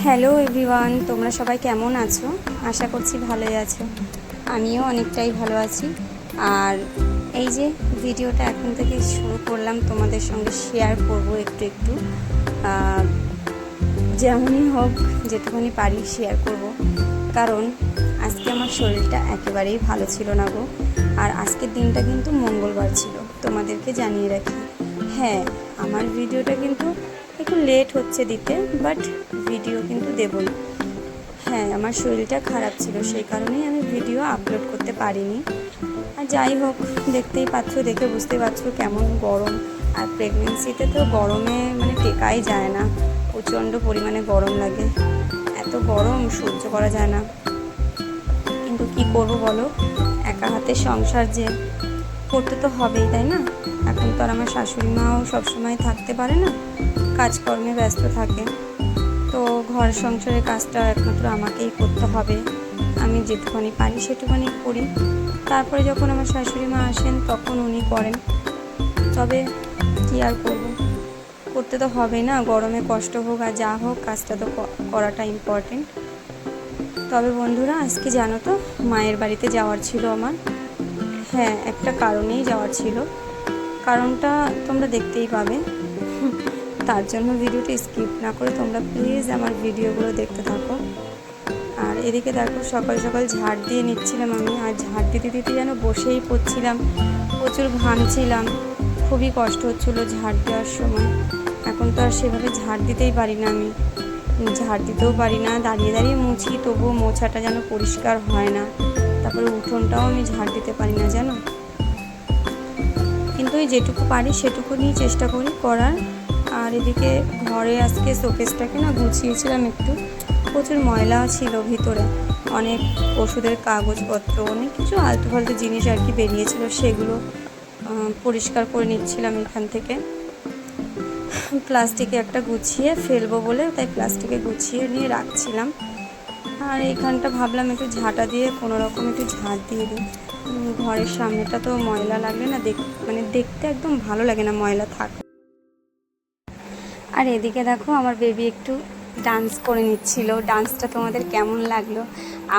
Hello everyone, তোমরা সবাই কেমন আছো? আশা করছি ভালোই আছো। আমিও অনেকটাই ভালো আছি। আর এই যে ভিডিওটা এখন থেকে শুরু করলাম, তোমাদের সঙ্গে শেয়ার করব একটু একটু, যেমনই হোক যেটুকুনি পারি শেয়ার করব। কারণ আজকে আমার শরীরটা একেবারেই ভালো ছিল না গো। আর আজকের দিনটা কিন্তু মঙ্গলবার ছিল, তোমাদেরকে জানিয়ে রাখি। হ্যাঁ, আমার ভিডিওটা কিন্তু একটু লেট হচ্ছে দিতে, বাট ভিডিও কিন্তু দেবই। হ্যাঁ, আমার শরীরটা খারাপ ছিল, সেই কারণেই আমি ভিডিও আপলোড করতে পারিনি। আর যাই হোক, দেখতেই পাচ্ছ, দেখে বুঝতে পারছো কেমন গরম। আর প্রেগনেন্সিতে তো গরমে মানে টেকাই যায় না, প্রচণ্ড পরিমাণে গরম লাগে। এত গরম সহ্য করা যায় না, কিন্তু কি করব বলো, একা হাতে সংসার যে করতে তো হবেই, তাই না? এখন তো আর আমার শাশুড়ি মাও সবসময় থাকতে পারে না, কাজকর্মে ব্যস্ত থাকে। তো ঘর সংসারের কাজটা একমাত্র আমাকেই করতে হবে। আমি যেটুখানি পারি সেটুখানি করি। তারপরে যখন আমার শাশুড়ি মা আসেন তখন উনি করেন। তবে কী আর করবো, করতে তো হবেই না, গরমে কষ্ট হোক আর যা হোক, কাজটা তো করাটা ইম্পর্টেন্ট। তবে বন্ধুরা, আজকে জানো তো, মায়ের বাড়িতে যাওয়ার ছিল আমার। হ্যাঁ, একটা কারণেই যাওয়ার ছিল, কারণটা তোমরা দেখতেই পাবে। তার জন্য ভিডিওটা স্কিপ না করে তোমরা প্লিজ আমার ভিডিওগুলো দেখতে থাকো। আর এদিকে দেখো, সকাল সকাল ঝাড় দিয়ে নিচ্ছিলাম আমি, আর ঝাড় দিতে দিতে যেন বসেই পড়ছিলাম, প্রচুর ঘামছিলাম, খুবই কষ্ট হচ্ছিলো ঝাড় দেওয়ার সময়। এখন তো আর সেভাবে ঝাড় দিতেই পারি না, আমি ঝাড় দিতেও পারি না, দাঁড়িয়ে দাঁড়িয়ে মুছি, তবুও মোছাটা যেন পরিষ্কার হয় না। তারপরে উঠোনটাও আমি ঝাড় দিতে পারি না জানো। কিন্তু ওই যেটুকু পারি সেটুকু নিয়ে চেষ্টা করি করার। আর এদিকে ঘরে আজকে শোকেসটাকে না গুছিয়েছিলাম একটু, প্রচুর ময়লা ছিল ভিতরে, অনেক ওষুধের কাগজপত্র, অনেক কিছু আলতু ফালতু জিনিস আর কি বেরিয়েছিল, সেগুলো পরিষ্কার করে নিচ্ছিলাম এখান থেকে। প্লাস্টিকে একটা গুছিয়ে ফেলবো বলে, তাই প্লাস্টিকে গুছিয়ে নিয়ে রাখছিলাম। আর এইখানটা ভাবলাম একটু ঝাঁটা দিয়ে কোনো রকম একটু ঝাঁট দিয়ে দিই। ঘরের সামনেটা তো ময়লা লাগলে না, মানে দেখতে একদম ভালো লাগে না ময়লা থাক। আর এদিকে দেখো, আমার বেবি একটু ডান্স করে নিচ্ছিল। ডান্সটা তোমাদের কেমন লাগলো?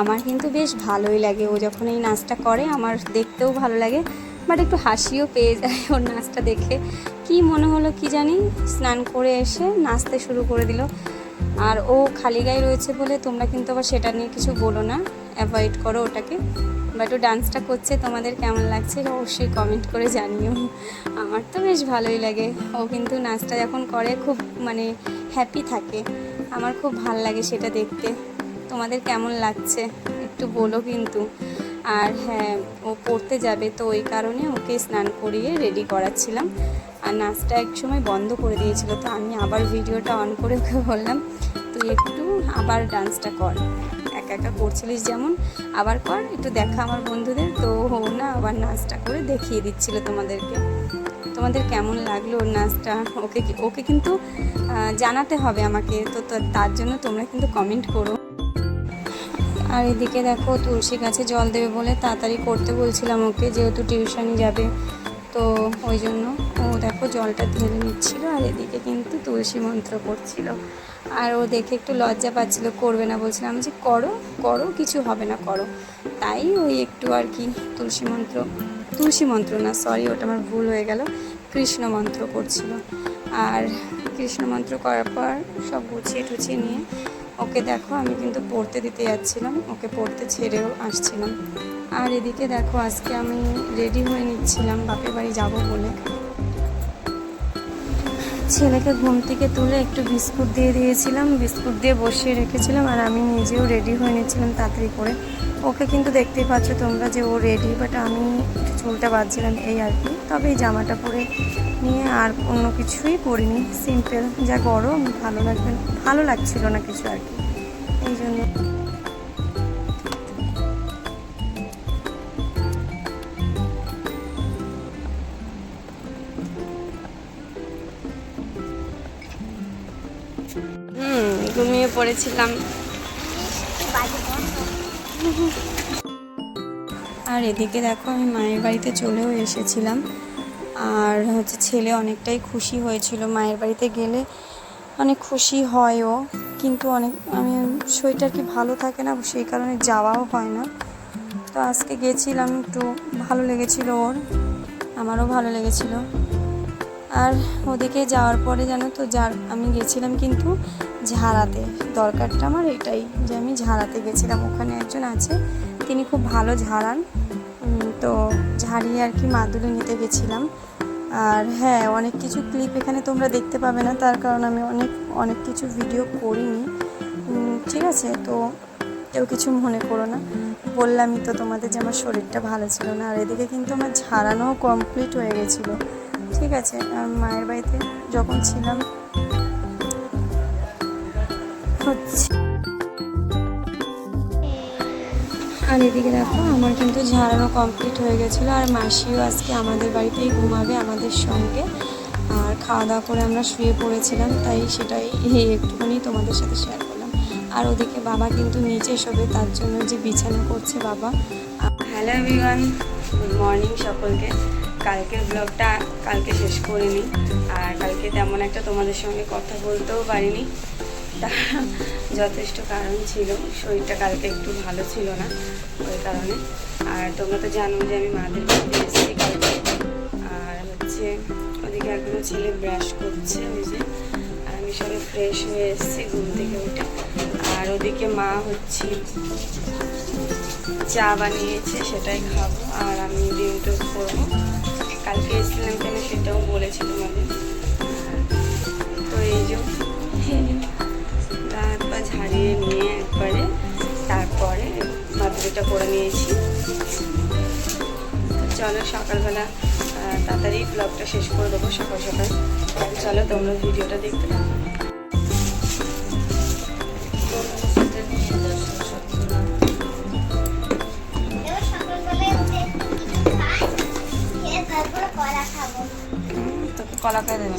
আমার কিন্তু বেশ ভালোই লাগে, ও যখন এই নাচটা করে আমার দেখতেও ভালো লাগে, বাট একটু হাসিও পেয়ে যায় ওর নাচটা দেখে। কি মনে হলো কি জানি, স্নান করে এসে নাচতে শুরু করে দিল। আর ও খালি গায়ে রয়েছে বলে তোমরা কিন্তু আবার সেটা নিয়ে কিছু বলো না, অ্যাভয়েড করো ওটাকে। বাট ও ডান্সটা করছে, তোমাদের কেমন লাগছে অবশ্যই কমেন্ট করে জানিও। আমার তো বেশ ভালোই লাগে, ও কিন্তু নাচটা যখন করে খুব মানে হ্যাপি থাকে, আমার খুব ভাল লাগে সেটা দেখতে। তোমাদের কেমন লাগছে একটু বলো কিন্তু। আর হ্যাঁ, ও পড়তে যাবে, তো ওই কারণে ওকে স্নান করিয়ে রেডি করাচ্ছিলাম। আর নাচটা এক সময় বন্ধ করে দিয়েছিল, তো আমি আবার ভিডিওটা অন করে ওকে বললাম, তুই একটু আবার ডান্সটা কর, একা একা করছিলিস যেমন, আবার কর, একটু দেখা আমার বন্ধুদের। তো ও না আবার নাচটা করে দেখিয়ে দিচ্ছিল তোমাদেরকে। তোমাদের কেমন লাগলো ওর নাচটা? ওকে কিন্তু জানাতে হবে আমাকে, তো তার জন্য তোমরা কিন্তু কমেন্ট করো। আর এদিকে দেখো, তুলসী গাছে জল দেবে বলে তাড়াতাড়ি করতে বলছিলাম ওকে, যেহেতু টিউশনি যাবে, তো ওই জন্য ও দেখো জলটা ঢেলে নিচ্ছিল, আর এদিকে কিন্তু তুলসী মন্ত্র করছিল। আর ও দেখে একটু লজ্জা পাচ্ছিল, করবে না বলছিলাম যে করো করো, কিছু হবে না, করো। তাই ওই একটু আর কি তুলসী মন্ত্র না, সরি, ওটা আমার ভুল হয়ে গেল, কৃষ্ণ মন্ত্র করছিল। আর কৃষ্ণ মন্ত্র করার পর সব গুছিয়ে টুছিয়ে নিয়ে ওকে দেখো আমি কিন্তু পড়তে দিতে যাচ্ছিলাম, ওকে পড়তে ছেড়েও আসছিলাম। আর এদিকে দেখো, আজকে আমি রেডি হয়ে নিচ্ছিলাম বাপের বাড়ি যাব বলে। ছেলেকে ঘুম থেকে তুলে একটু বিস্কুট দিয়ে দিয়েছিলাম, বিস্কুট দিয়ে বসিয়ে রেখেছিলাম, আর আমি নিজেও রেডি হয়ে নিচ্ছিলাম তাড়াতাড়ি করে। ওকে কিন্তু দেখতেই পাচ্ছ তোমরা যে ও রেডি, বাট আমি চুলটা বাঁধছিলাম এই আর কি। তবে এই জামাটা পরে নিয়ে আর অন্য কিছুই পরিনি, সিম্পল, যা গরম ভালো লাগছিল না কিছু আর কি, এই জন্য। ঘুমিয়ে পড়েছিলাম। আর এদিকে দেখো, আমি মায়ের বাড়িতে চলেও এসেছিলাম। আর হচ্ছে ছেলে অনেকটাই খুশি হয়েছিল, মায়ের বাড়িতে গেলে অনেক খুশি হয় ও। কিন্তু আমি শরীরটা আর কি ভালো থাকে না, সেই কারণে যাওয়াও হয় না। তো আজকে গেছিলাম, একটু ভালো লেগেছিল ওর, আমারও ভালো লেগেছিল। আর ওদিকে যাওয়ার পরে জানো তো, আমি গেছিলাম কিন্তু ঝাড়াতে। দরকারটা আমার এটাই যে আমি ঝাড়াতে গেছিলাম। ওখানে একজন আছে, তিনি খুব ভালো ঝাড়ান, তো ঝাড়িয়ে আর কি মাদুলি নিতে গেছিলাম। আর হ্যাঁ, অনেক কিছু ক্লিপ এখানে তোমরা দেখতে পাবে না, তার কারণ আমি অনেক কিছু ভিডিও করিনি, ঠিক আছে? তো কেউ কিছু মনে করো না, বললামই তো তোমাদের যে আমার শরীরটা ভালো ছিল না। আর এদিকে কিন্তু আমার ঝাড়ানোও কমপ্লিট হয়ে গেছিলো, ঠিক আছে? মায়ের বাড়িতে যখন ছিলাম হচ্ছে। আর এদিকে দেখো, আমার কিন্তু ঝাড়ানো কমপ্লিট হয়ে গেছিলো। আর মাসিও আজকে আমাদের বাড়িতেই ঘুমাবে আমাদের সঙ্গে। আর খাওয়া দাওয়া করে আমরা শুয়ে পড়েছিলাম, তাই সেটাই একটুখানি তোমাদের সাথে শেয়ার করলাম। আর ওদিকে বাবা কিন্তু নিচে শোবে, তার জন্য যে বিছানা করছে বাবা। হ্যালো এভরিওয়ান, গুড মর্নিং সকলকে। কালকের ব্লগটা কালকে শেষ করিনি, আর কালকে তেমন একটা তোমাদের সঙ্গে কথা বলতেও পারিনি। তার যথেষ্ট কারণ ছিল, শরীরটা কালকে একটু ভালো ছিল না, ওই কারণে। আর তোমরা তো জানো যে আমি মাদের বাড়িতে এসেছি কালকে। আর হচ্ছে ওদিকে এখনো ছেলে ব্রাশ করছে, ওই যে। আর আমি সবাই ফ্রেশ হয়ে এসেছি ঘুম থেকে উঠে। আর ওদিকে মা হচ্ছে চা বানিয়েছে, সেটাই খাবো। আর আমি ডিম টোস্ট করবো। কালকে এসেছিলাম কেন সেটাও বলেছি তোমাদের। তো এই যে হাত পা ঝাড়িয়ে নিয়ে একবারে তারপরে মাদুরিটা করে নিয়েছি। চলো সকালবেলা তাড়াতাড়ি ব্লগটা শেষ করে দেবো, সকাল সকাল। চলো তোমরা ভিডিওটা দেখতে থাকো। তোকে কলা খাই দেবে,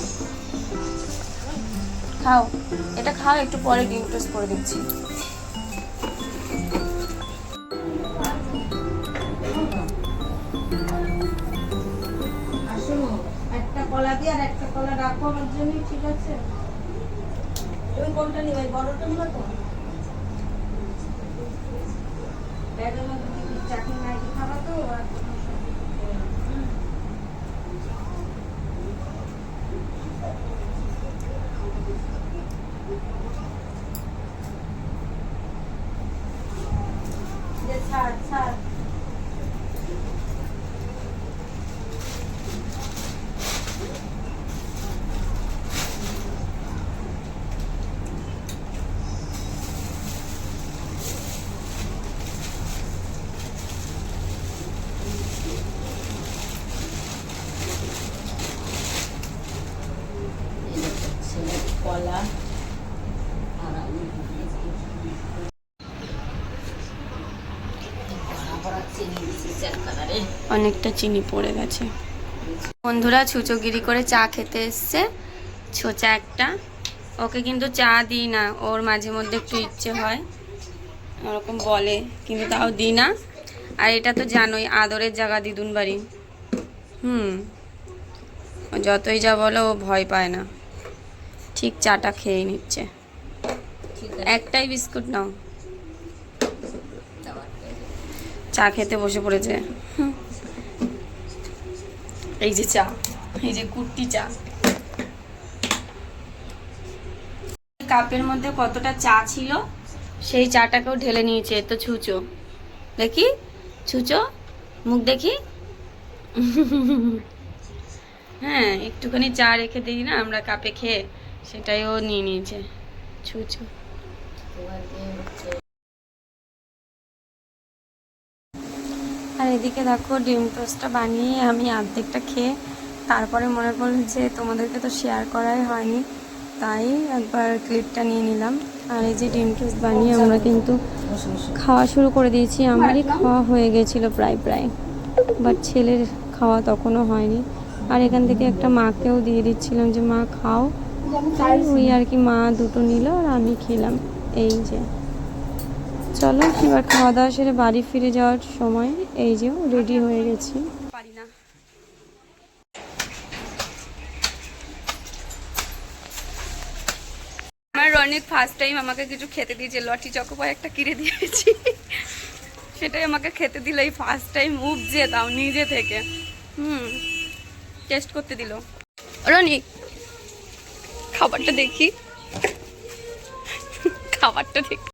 খাও, এটা খাও, একটু পরে ডিম টোস্ট করে দিচ্ছি। একটা কলা দিয়ে আর একটা কলা রাখো আমার জন্য, ঠিক আছে? তুমি কোনটা নিবে? বড়টা নিবে তো? ব্যাগের মধ্যে চাটনি ম্যাগি খাবা তো? ছাড় ছাড়। কলা অনেকটা চিনি পড়ে গেছে। বন্ধুরা ছুচোগিরি করে চা খেতে এসছে, ছোচা একটা। ওকে কিন্তু চা দিই না, ওর মাঝে মধ্যে একটু ইচ্ছে হয়, ওরকম বলে, কিন্তু তাও দিই না। আর এটা তো জানোই আদরের জায়গা দিদুন বাড়ি, যতই যা বলো ও ভয় পায় না, ঠিক চাটা খেয়ে নিচ্ছে। একটাই বিস্কুট নাও, চা খেতে বসে পড়েছে। এই যে চা, এই যে কুট্টি চা। কাপের মধ্যে কতটা চা ছিল, সেই চাটাকেও ঢেলে নিয়েছে। তো ছুচো দেখি, ছুচো মুখ দেখি। হ্যাঁ, একটুখানি চা রেখে দিই না আমরা কাপে খেয়ে, সেটাই ও নিয়ে নিয়েছে, ছুচো। আর এদিকে দেখো ডিম টোস্টটা বানিয়ে আমি অর্ধেকটা খেয়ে তারপরে মনে পড়ল যে তোমাদেরকে তো শেয়ার করাই হয়নি, তাই একবার ক্লিপটা নিয়ে নিলাম। আর এই যে ডিম টোস্ট বানিয়ে আমরা কিন্তু খাওয়া শুরু করে দিয়েছি। আমারই খাওয়া হয়ে গেছিলো প্রায়, বাট ছেলের খাওয়া তখনও হয়নি। আর এখান থেকে একটা মাকেও দিয়ে দিচ্ছিলাম যে মা খাও, ওই আর কি মা দুটো নিল আর আমি খেলাম। এই যে চলো এবার খাওয়া দাওয়া সেরে বাড়ি ফিরে যাওয়ার সময়। এই যে রেডি হয়ে গেছি। পারি না, আমার অনেক ফার্স্ট টাইম আমাকে কিছু খেতে দিয়েছে, লটি চকোপাই একটা কিনে দিয়েছি, সেটাই আমাকে খেতে দিল এই ফার্স্ট টাইম, উপজে তাও নিজে থেকে। টেস্ট করতে দিল। রনি খাবারটা দেখি, খাবারটা দেখি।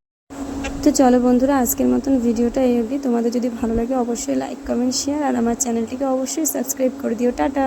তো চলো বন্ধুরা, আজকের মতন ভিডিওটা এই অবধি। তোমাদের যদি ভালো লাগে অবশ্যই লাইক কমেন্ট শেয়ার আর আমার চ্যানেলটিকে অবশ্যই সাবস্ক্রাইব করে দিও। টাটা।